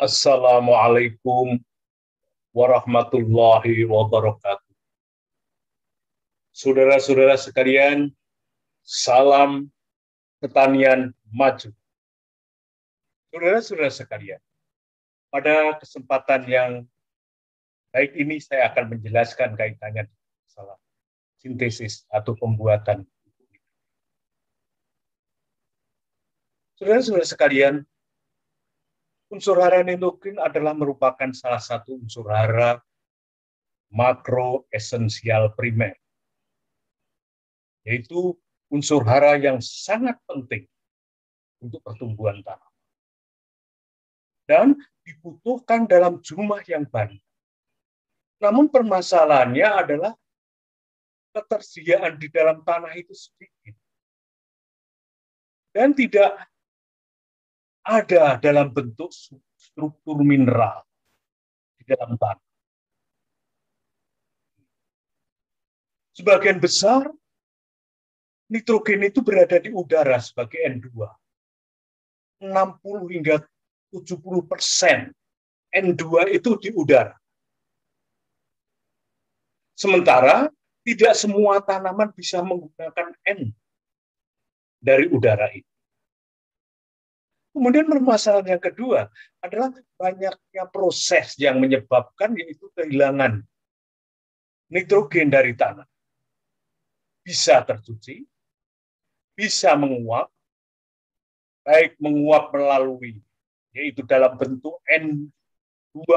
Assalamualaikum warahmatullahi wabarakatuh. Saudara-saudara sekalian, salam pertanian maju. Saudara-saudara sekalian, pada kesempatan yang baik ini saya akan menjelaskan kaitannya dengan masalah sintesis atau pembuatan. Saudara-saudara sekalian, unsur hara endokrin adalah merupakan salah satu unsur hara makro esensial primer, yaitu unsur hara yang sangat penting untuk pertumbuhan tanaman dan dibutuhkan dalam jumlah yang banyak. Namun permasalahannya adalah ketersediaan di dalam tanah itu sedikit dan tidak ada dalam bentuk struktur mineral di dalam tanah. Sebagian besar nitrogen itu berada di udara sebagai N2. 60 hingga 70% N2 itu di udara. Sementara tidak semua tanaman bisa menggunakan N dari udara itu. Kemudian permasalahan yang kedua adalah banyaknya proses yang menyebabkan yaitu kehilangan nitrogen dari tanah. Bisa tercuci, bisa menguap, baik menguap melalui yaitu dalam bentuk N2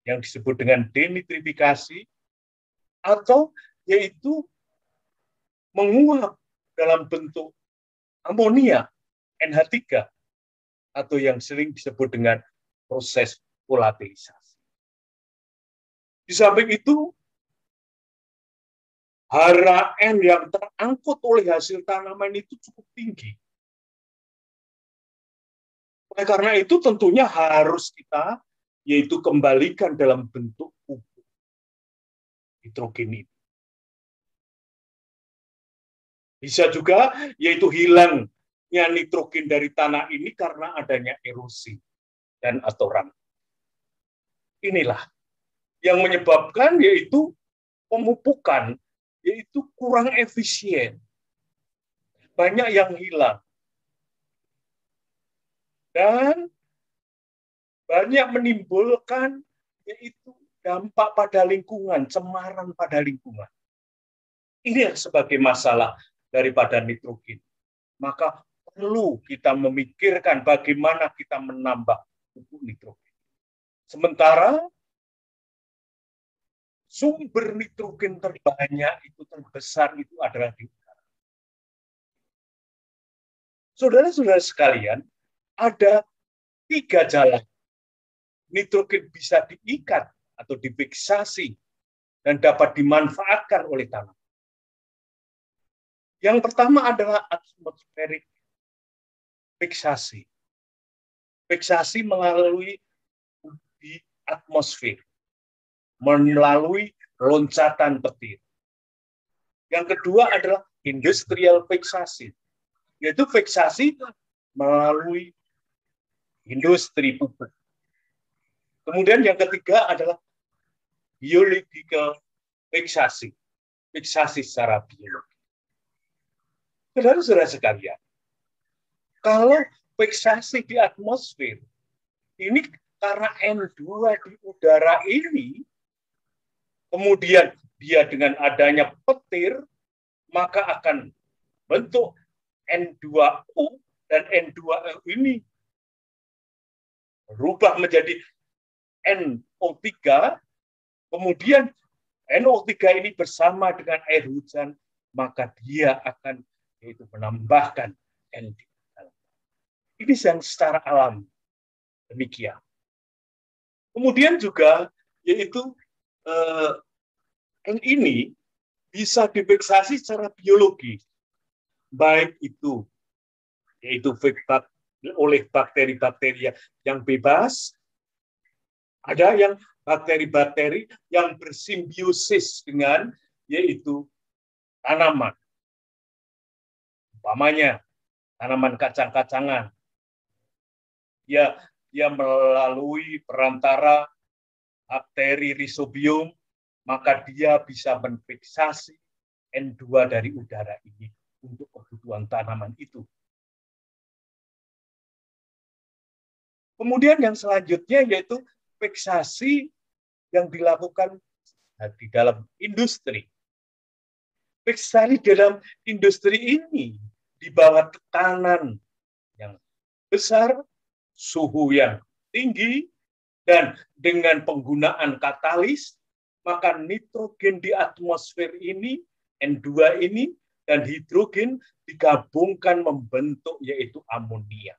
yang disebut dengan denitrifikasi, atau yaitu menguap dalam bentuk amonia NH3 atau yang sering disebut dengan proses volatilisasi. Di samping itu, hara N yang terangkut oleh hasil tanaman itu cukup tinggi. Oleh karena itu tentunya harus kita yaitu kembalikan dalam bentuk pupuk nitrogen itu. Bisa juga yaitu hilangnya nitrogen dari tanah ini karena adanya erosi dan atau rang. Inilah yang menyebabkan yaitu pemupukan yaitu kurang efisien. Banyak yang hilang. Dan banyak menimbulkan yaitu dampak pada lingkungan, cemaran pada lingkungan. Ini sebagai masalah daripada nitrogen. Maka perlu kita memikirkan bagaimana kita menambah pupuk nitrogen. Sementara sumber nitrogen terbanyak itu terbesar itu adalah di udara. Saudara-saudara sekalian, ada 3 jalan nitrogen bisa diikat atau difiksasi dan dapat dimanfaatkan oleh tanah. Yang pertama adalah atmosferik fiksasi. Fiksasi melalui di atmosfer, melalui loncatan petir. Yang kedua adalah industrial fiksasi, yaitu fiksasi melalui industri pupuk. Kemudian yang ketiga adalah biological fiksasi, fiksasi secara biologi. Saudara-saudara sekalian, kalau fiksasi di atmosfer, ini karena N2 di udara ini, kemudian dia dengan adanya petir, maka akan bentuk N2O dan N2O ini berubah menjadi NO3, kemudian NO3 ini bersama dengan air hujan, maka dia akan yaitu menambahkan N3. Ini yang secara alami demikian. Kemudian juga yaitu N ini bisa difiksasi secara biologi, baik itu yaitu oleh bakteri-bakteri yang bebas, ada yang bakteri-bakteri yang bersimbiosis dengan yaitu tanaman. Umpamanya tanaman kacang-kacangan. Ya, dia melalui perantara bakteri Rhizobium, maka dia bisa menfiksasi N2 dari udara ini untuk kebutuhan tanaman itu. Kemudian yang selanjutnya yaitu fiksasi yang dilakukan di dalam industri. Fiksasi dalam industri ini di bawah tekanan yang besar, suhu yang tinggi, dan dengan penggunaan katalis, maka nitrogen di atmosfer ini, N2 ini, dan hidrogen digabungkan membentuk yaitu amonia.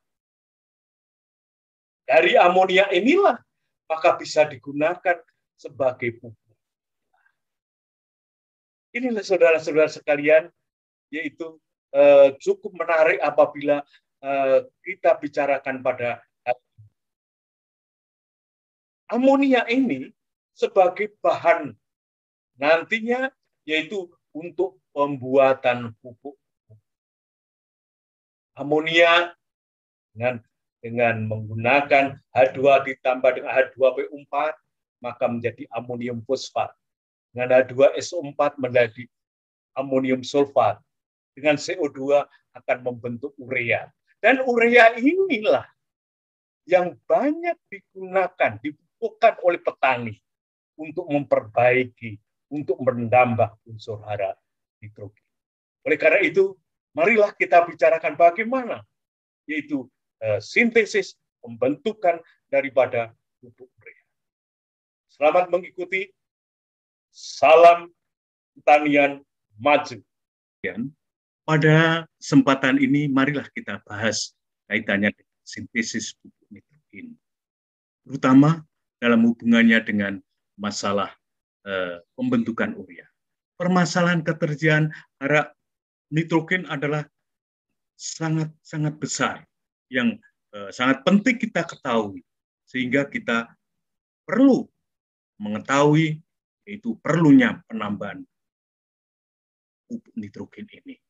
Dari amonia inilah maka bisa digunakan sebagai pupuk. Inilah saudara-saudara sekalian, yaitu cukup menarik apabila kita bicarakan pada amonia ini sebagai bahan nantinya, yaitu untuk pembuatan pupuk. Amonia dengan menggunakan H2 ditambah dengan H2PO4 maka menjadi amonium fosfat. Dengan H2SO4 menjadi amonium sulfat. Dengan CO2 akan membentuk urea. Dan urea inilah yang banyak digunakan, dipupukkan oleh petani untuk memperbaiki, untuk menambah unsur hara nitrogen. Oleh karena itu, marilah kita bicarakan bagaimana, yaitu sintesis pembentukan daripada pupuk urea. Selamat mengikuti. Salam pertanian maju. Pada kesempatan ini, marilah kita bahas kaitannya dengan sintesis pupuk nitrogen, terutama dalam hubungannya dengan masalah pembentukan urea. Permasalahan ketersediaan hara nitrogen adalah sangat besar, yang sangat penting kita ketahui, sehingga kita perlu mengetahui yaitu perlunya penambahan pupuk nitrogen ini.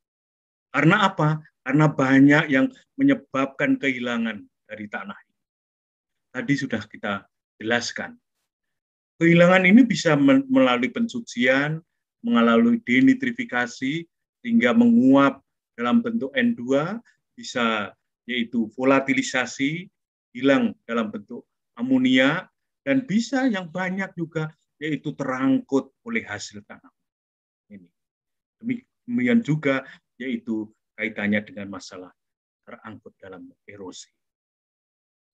Karena apa? Karena banyak yang menyebabkan kehilangan dari tanah ini. Tadi sudah kita jelaskan. Kehilangan ini bisa melalui pensucian, melalui denitrifikasi, sehingga menguap dalam bentuk N2, bisa yaitu volatilisasi, hilang dalam bentuk amonia, dan bisa yang banyak juga yaitu terangkut oleh hasil tanam. Ini. Demikian juga yaitu kaitannya dengan masalah terangkut dalam erosi.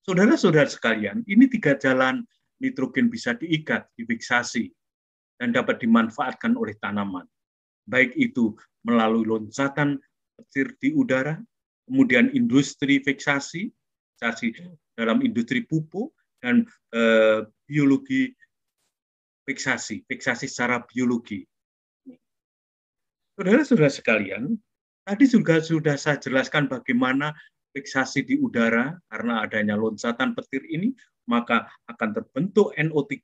Saudara-saudara sekalian, ini 3 jalan nitrogen bisa diikat, difiksasi, dan dapat dimanfaatkan oleh tanaman. Baik itu melalui loncatan petir di udara, kemudian industri fiksasi dalam industri pupuk, dan biologi fiksasi secara biologi. Saudara-saudara sekalian, tadi juga sudah saya jelaskan bagaimana fiksasi di udara, karena adanya loncatan petir ini, maka akan terbentuk NO3,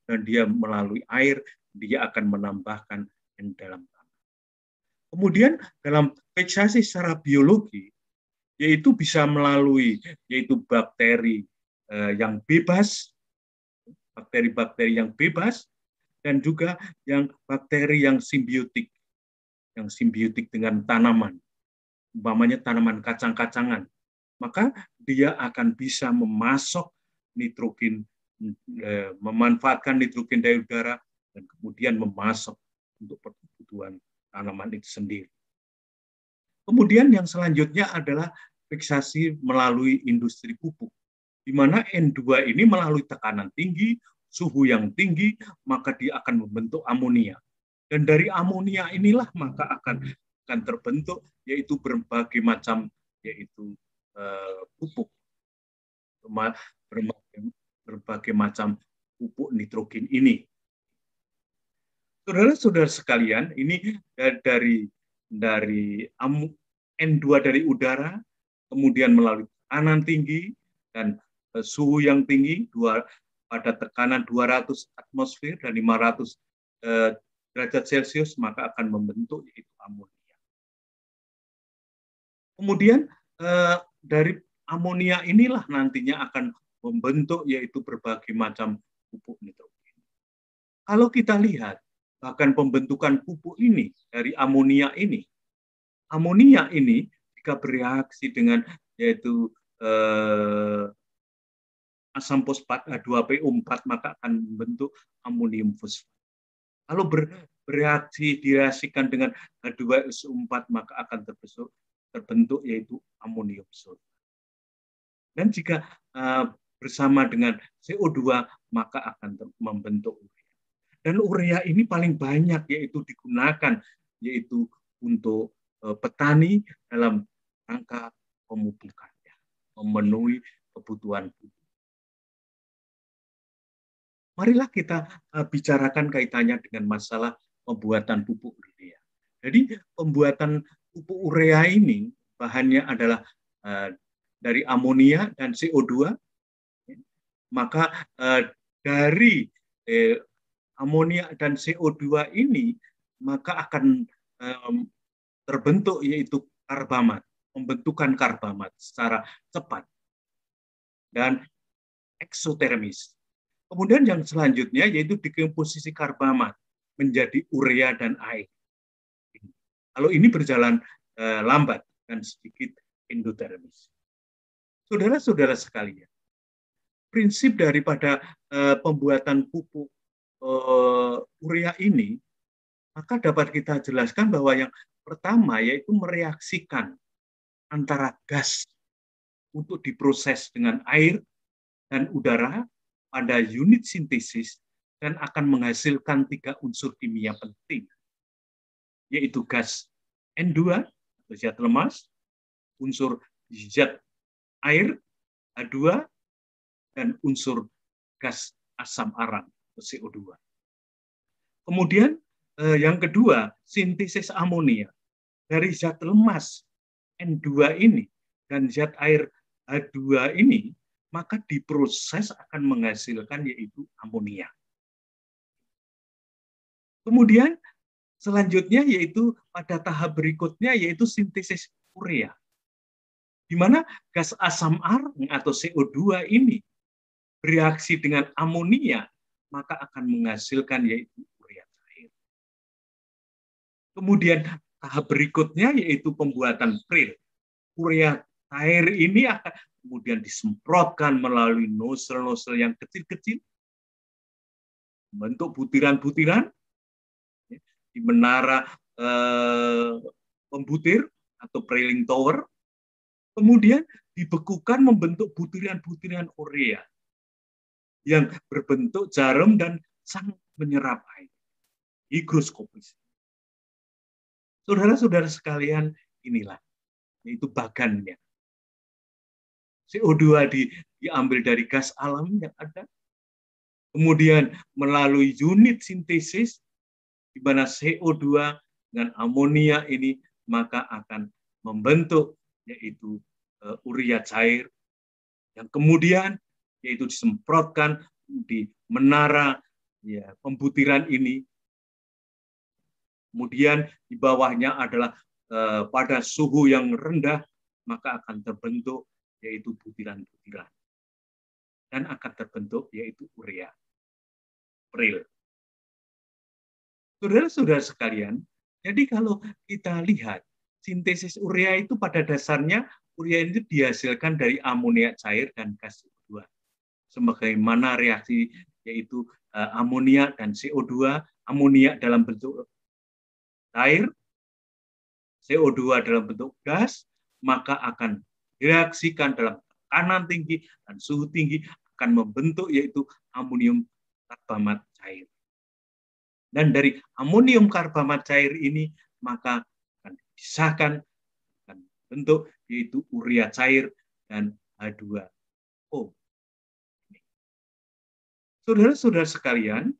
dan dia melalui air, dia akan menambahkan N dalam tanah. Kemudian dalam fiksasi secara biologi, yaitu bisa melalui yaitu bakteri yang bebas, bakteri-bakteri yang bebas, dan juga yang bakteri yang simbiotik dengan tanaman, umpamanya tanaman kacang-kacangan, maka dia akan bisa memasok nitrogen, memanfaatkan nitrogen dari udara, dan kemudian memasok untuk kebutuhan tanaman itu sendiri. Kemudian yang selanjutnya adalah fiksasi melalui industri pupuk, di mana N2 ini melalui tekanan tinggi, suhu yang tinggi, maka dia akan membentuk amonia. Dan dari amonia inilah maka akan terbentuk yaitu berbagai macam yaitu pupuk, berbagai macam pupuk nitrogen ini. Saudara-saudara sekalian, ini dari N2 dari udara, kemudian melalui tekanan tinggi dan suhu yang tinggi, pada tekanan 200 atmosfer dan 500 derajat Celcius, maka akan membentuk yaitu amonia. Kemudian dari amonia inilah nantinya akan membentuk yaitu berbagai macam pupuk nitrogen. Kalau kita lihat, bahkan pembentukan pupuk ini dari amonia ini jika bereaksi dengan yaitu asam fosfat H2PO4 maka akan membentuk amonium fosfat. Kalau direaksikan dengan H2SO4 maka akan terbentuk yaitu amonium sulfat. Dan jika bersama dengan CO2 maka akan membentuk urea. Dan urea ini paling banyak yaitu digunakan yaitu untuk petani dalam rangka pemupukannya, memenuhi kebutuhan pupuk. Marilah kita bicarakan kaitannya dengan masalah pembuatan pupuk urea. Jadi pembuatan pupuk urea ini bahannya adalah dari amonia dan CO2. Maka dari amonia dan CO2 ini maka akan terbentuk yaitu karbamat, pembentukan karbamat secara cepat dan eksotermis. Kemudian yang selanjutnya yaitu dekomposisi karbamat menjadi urea dan air. Kalau ini berjalan lambat dan sedikit endotermis. Saudara-saudara sekalian, prinsip daripada pembuatan pupuk urea ini, maka dapat kita jelaskan bahwa yang pertama yaitu mereaksikan antara gas untuk diproses dengan air dan udara pada unit sintesis dan akan menghasilkan 3 unsur kimia penting, yaitu gas N2 atau zat lemas, unsur zat air H2, dan unsur gas asam arang atau CO2. Kemudian yang kedua, sintesis amonia dari zat lemas N2 ini dan zat air H2 ini maka diproses akan menghasilkan yaitu amonia. Kemudian selanjutnya yaitu pada tahap berikutnya yaitu sintesis urea, di mana gas asam arang atau CO2 ini bereaksi dengan amonia maka akan menghasilkan yaitu urea cair. Kemudian tahap berikutnya yaitu pembuatan pril. Urea cair ini akan kemudian disemprotkan melalui nozzle-nozzle yang kecil-kecil, membentuk butiran-butiran di menara pembutir atau prailing tower, kemudian dibekukan membentuk butiran-butiran urea yang berbentuk jarum dan sangat menyerap air, higroskopis. Saudara-saudara sekalian, inilah yaitu bagannya. CO2 diambil dari gas alam yang ada, kemudian melalui unit sintesis, di mana CO2 dengan amonia ini maka akan membentuk yaitu urea cair, yang kemudian yaitu disemprotkan di menara pembutiran ini. Kemudian di bawahnya adalah pada suhu yang rendah maka akan terbentuk yaitu butiran-butiran dan akan terbentuk yaitu urea pril. Saudara-saudara sekalian, jadi kalau kita lihat sintesis urea itu pada dasarnya urea itu dihasilkan dari amonia cair dan gas CO2. Sebagaimana reaksi yaitu amonia dan CO2, amonia dalam bentuk air, CO2 dalam bentuk gas, maka akan direaksikan dalam tekanan tinggi dan suhu tinggi akan membentuk yaitu amonium karbamat cair. Dan dari amonium karbamat cair ini maka akan dipisahkan akan bentuk yaitu urea cair dan H2O. Saudara-saudara sekalian,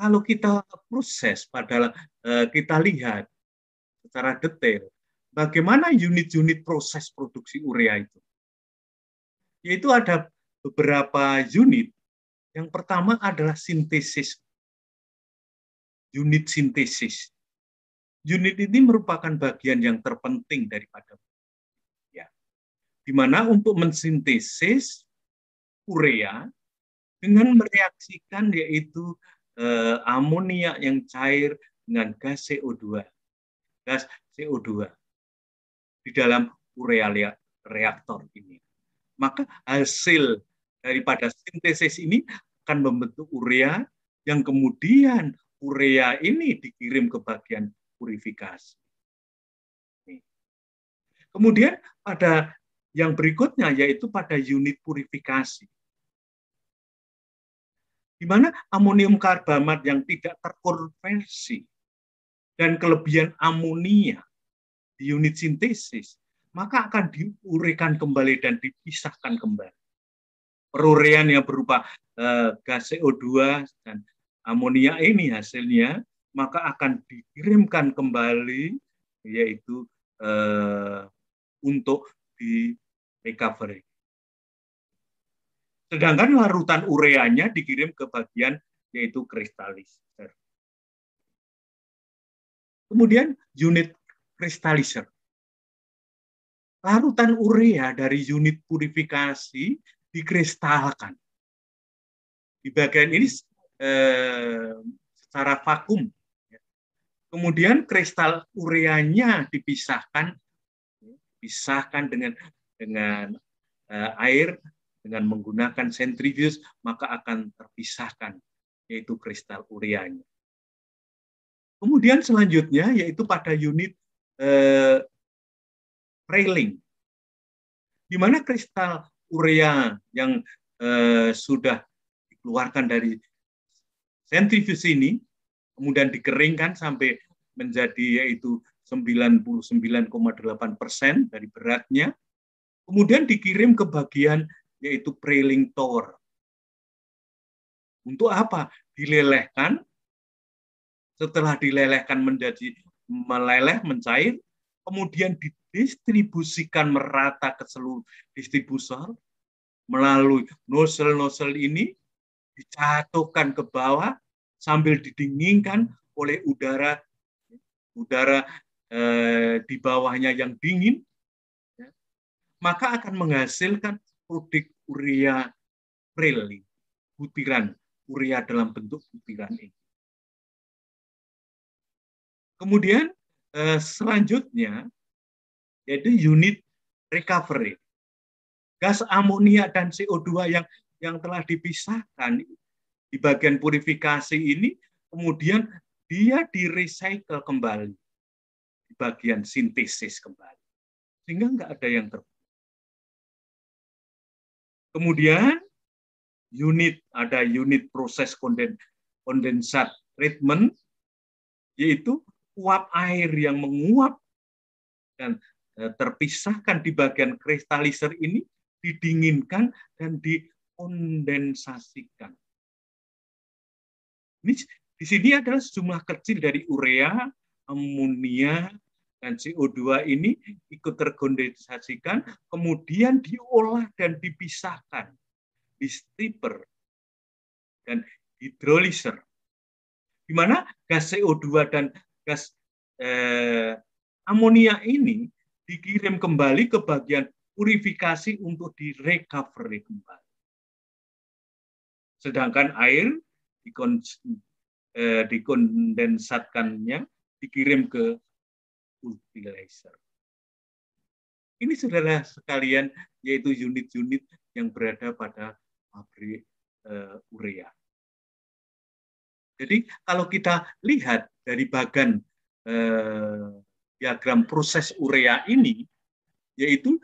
kalau kita proses pada kita lihat secara detail bagaimana unit-unit proses produksi urea itu. Yaitu ada beberapa unit. Yang pertama adalah sintesis. Unit sintesis. Unit ini merupakan bagian yang terpenting daripada ya, di di mana untuk mensintesis urea dengan mereaksikan yaitu amonia yang cair dengan gas CO2. Gas CO2 di dalam urea reaktor ini. Maka hasil daripada sintesis ini akan membentuk urea yang kemudian urea ini dikirim ke bagian purifikasi. Kemudian pada yang berikutnya yaitu pada unit purifikasi, di mana amonium karbamat yang tidak terkonversi dan kelebihan amonia di unit sintesis, maka akan diuraikan kembali dan dipisahkan kembali. Perurean yang berupa gas CO2 dan amonia ini hasilnya, maka akan dikirimkan kembali, yaitu untuk di recovery. Sedangkan larutan ureanya dikirim ke bagian yaitu kristalizer. Kemudian unit kristalizer. Larutan urea dari unit purifikasi dikristalkan. Di bagian ini secara vakum. Kemudian kristal ureanya dipisahkan dengan air dengan menggunakan sentrifuge, maka akan terpisahkan yaitu kristal ureanya. Kemudian selanjutnya yaitu pada unit Prailing, di mana kristal urea yang sudah dikeluarkan dari sentrifuge ini kemudian dikeringkan sampai menjadi yaitu 99,8% dari beratnya, kemudian dikirim ke bagian yaitu Prailing Tower. Untuk apa? Dilelehkan. Setelah dilelehkan menjadi meleleh, mencair, kemudian didistribusikan merata ke seluruh distributor melalui nozzle ini, dijatuhkan ke bawah sambil didinginkan oleh udara di bawahnya yang dingin, maka akan menghasilkan produk urea Prailing, butiran urea dalam bentuk butiran ini. Kemudian selanjutnya yaitu unit recovery. Gas amonia dan CO2 yang telah dipisahkan di bagian purifikasi ini kemudian dia di-recycle kembali di bagian sintesis kembali. Sehingga nggak ada yang terbuang. Kemudian ada unit proses kondensat treatment, yaitu uap air yang menguap dan terpisahkan di bagian kristalizer ini didinginkan dan dikondensasikan. Ini di sini adalah sejumlah kecil dari urea, amonia, dan CO2 ini ikut terkondensasikan, kemudian diolah dan dipisahkan di stripper dan hydrolyzer, di mana gas CO2 dan gas amonia ini dikirim kembali ke bagian purifikasi untuk direcovery kembali. Sedangkan air dikondensatkannya dikirim ke utilizer. Ini saudara sekalian yaitu unit-unit yang berada pada pabrik urea. Jadi kalau kita lihat dari bagan diagram proses urea ini, yaitu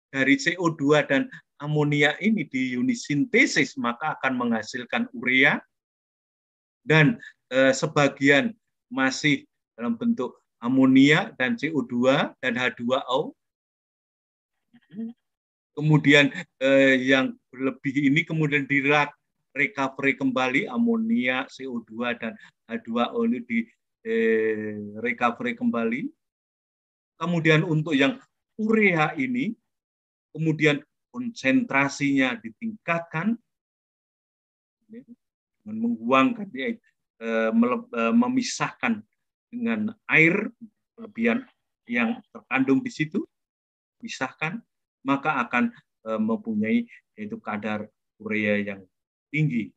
dari CO2 dan amonia ini di unit sintesis maka akan menghasilkan urea, dan sebagian masih dalam bentuk amonia dan CO2 dan H2O. Kemudian yang berlebih ini kemudian recovery kembali, amonia, CO2 dan H2O ini di recovery kembali. Kemudian untuk yang urea ini kemudian konsentrasinya ditingkatkan dengan membuangkan, memisahkan dengan air kelebihan yang terkandung di situ, pisahkan, maka akan mempunyai yaitu kadar urea yang tinggi.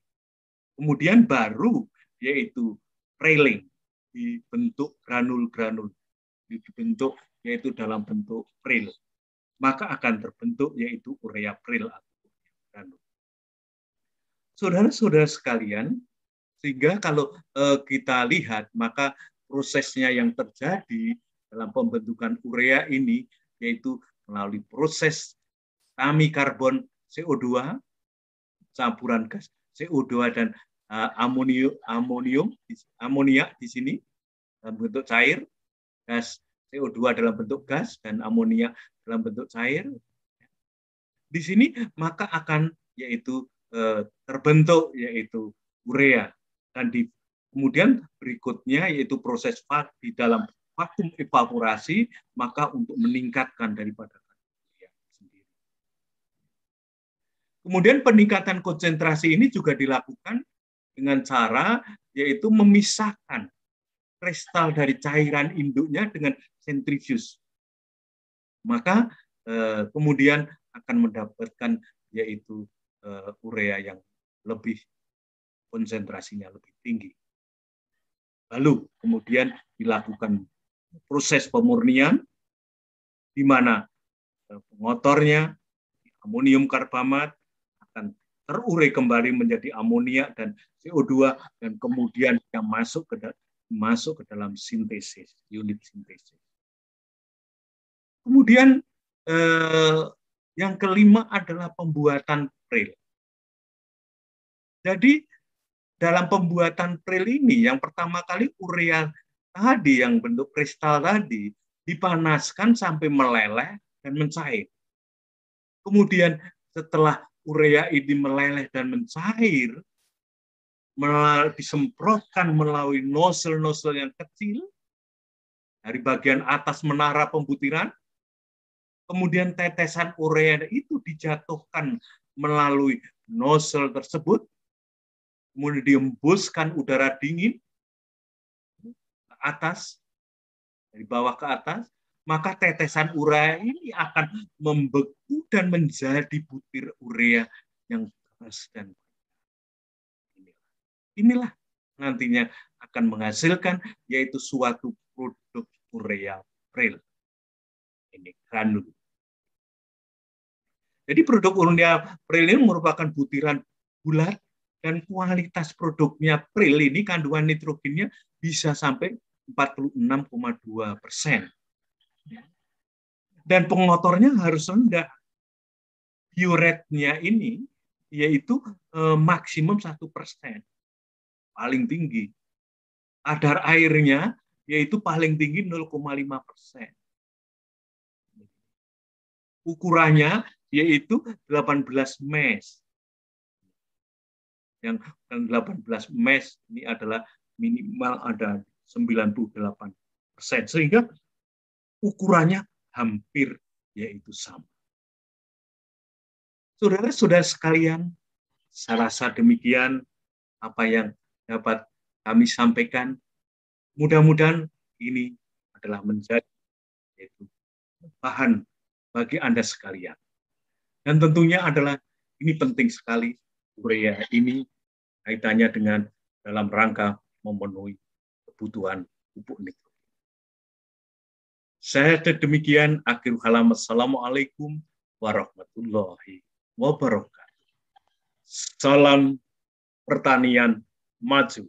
Kemudian baru yaitu prailing dibentuk granul-granul, dibentuk yaitu dalam bentuk pril, maka akan terbentuk yaitu urea pril atau granul. Saudara-saudara sekalian, sehingga kalau kita lihat maka prosesnya yang terjadi dalam pembentukan urea ini yaitu melalui proses karbon CO2, campuran gas CO2 dan amoniak di sini dalam bentuk cair, gas CO2 dalam bentuk gas dan amoniak dalam bentuk cair. Di sini maka akan yaitu terbentuk yaitu urea, dan kemudian berikutnya yaitu proses di dalam vakum evaporasi, maka untuk meningkatkan daripada urea sendiri. Kemudian peningkatan konsentrasi ini juga dilakukan dengan cara yaitu memisahkan kristal dari cairan induknya dengan sentrifuge. Maka kemudian akan mendapatkan yaitu urea yang lebih konsentrasinya lebih tinggi. Lalu kemudian dilakukan proses pemurnian di mana pengotornya amonium karbamat akan terurai kembali menjadi amoniak dan CO2 dan kemudian yang masuk ke dalam sintesis, unit sintesis. Kemudian yang kelima adalah pembuatan pril. Jadi dalam pembuatan pril ini yang pertama kali urea tadi yang bentuk kristal tadi dipanaskan sampai meleleh dan mencair. Kemudian setelah urea ini meleleh dan mencair, disemprotkan melalui nozzle-nozzle yang kecil dari bagian atas menara pembutiran. Kemudian tetesan urea itu dijatuhkan melalui nozzle tersebut, kemudian dihembuskan udara dingin ke atas, dari bawah ke atas, maka tetesan urea ini akan membeku dan menjadi butir urea yang keras dan inilah nantinya akan menghasilkan yaitu suatu produk urea pril. Ini granul. Jadi produk urea pril ini merupakan butiran bulat dan kualitas produknya pril ini kandungan nitrogennya bisa sampai 46,2%. Dan pengotornya harus rendah. Biorate-nya ini yaitu maksimum 1%. Paling tinggi. Kadar airnya yaitu paling tinggi 0,5%. Ukurannya yaitu 18 mesh. Yang 18 mesh ini adalah minimal ada 98%. Sehingga ukurannya hampir yaitu sama. Saudara-saudara sekalian, saya rasa demikian apa yang dapat kami sampaikan. Mudah-mudahan ini adalah menjadi yaitu bahan bagi Anda sekalian. Dan tentunya adalah ini penting sekali urea ini kaitannya dengan dalam rangka memenuhi kebutuhan pupuk nitrogen. Saya demikian akhir kalam. Assalamualaikum warahmatullahi wabarakatuh. Salam pertanian maju.